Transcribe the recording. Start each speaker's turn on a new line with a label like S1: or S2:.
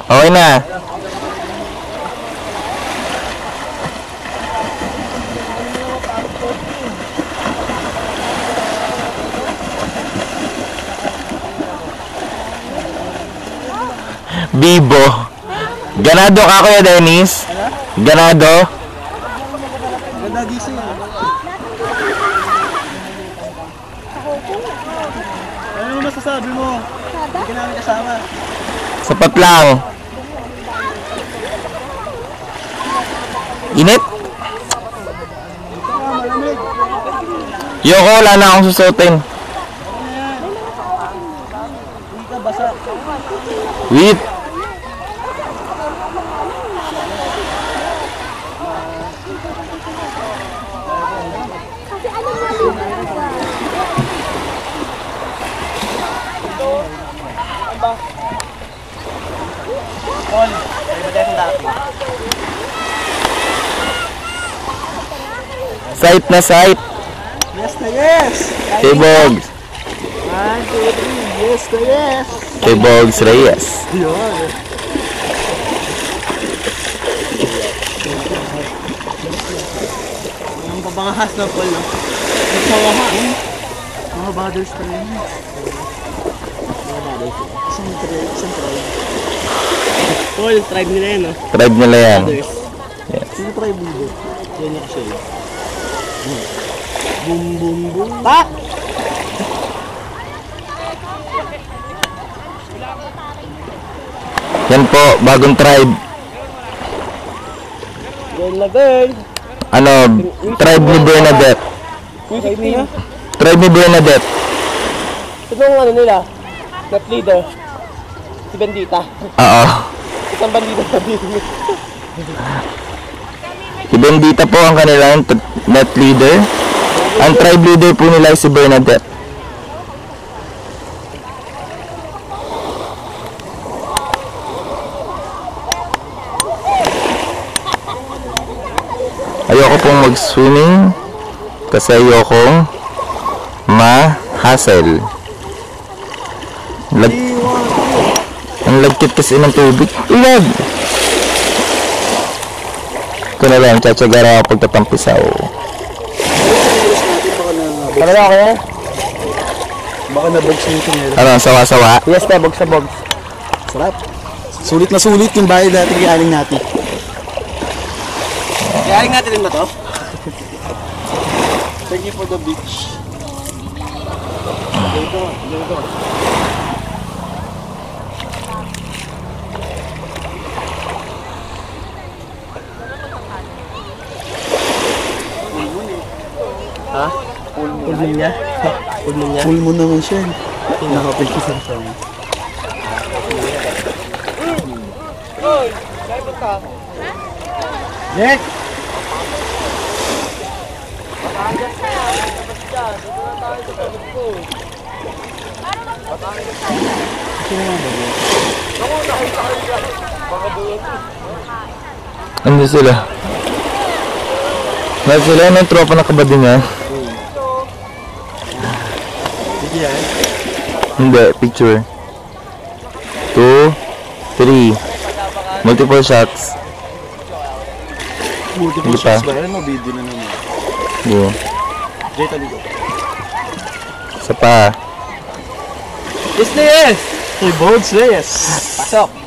S1: Okay na. Bibo. Ganado ka, Kuya Dennis? Ganado?
S2: Ganda gising. Ano masasabi mo? Hindi ka namin kasama.
S1: Sapat lang. Init?
S2: Malamig.
S1: Yoko, wala na akong susutin.
S2: Hindi ka basa.
S1: Wait. Sight na sight.
S2: Yes na yes!
S1: Kay Bogs.
S2: 1, 2, 3, yes na yes!
S1: Kay Bogs Reyes.
S2: Yun. Ang pabangahas na Paul, no? Ang pabangahas. Mga brothers pa rin. Isang tribe. Paul, tribe nila yan, no?
S1: Tribe nila yan.
S2: Brothers.
S1: Yes.
S2: Sino tribe nila? Yan yung siya. Boom, boom, boom. Tak!
S1: Yan po, bagong tribe.
S2: Girl na girl.
S1: Ano, tribe ni Bernadette.
S2: Music team.
S1: Tribe ni Bernadette.
S2: Ito yung ano nila, net leader. Si Bendita.
S1: Oo.
S2: Isang bandita sa dito.
S1: Si Bendita po ang kanilang net leader. Ang tribe leader po nila ay si Bernadette. Ayoko pong mag-swimming kasi ayokong ma-hassle. Ang lagkit kasi ng tubig. Ulag! Ito na lang, tsatsagara ako pagtatampisaw.
S2: Ano ba kaya? Baka nabogs yung tunel.
S1: Ano, sawa-sawa?
S2: Yes, nabogs sa bogs. Sarap. Sulit na sulit yung bahay dati kay Aling Nati. Kay Aling Nati rin ba to? Thank you for the beach. Dito. Ha? Full moon niya? Full moon niya? Full moon naman siya. Nakapagkisang siya. Nick!
S1: Ano sila? Dahil sila ng tropa na kabady niya. Hindi, picture. 2, 3. Multiple shots.
S2: Multiple shots ba? Ano video na naman?
S1: Hindi.
S2: Jay, taliko.
S1: Isa pa.
S2: Yes na yes! Hey, Bones, yes! Pasok!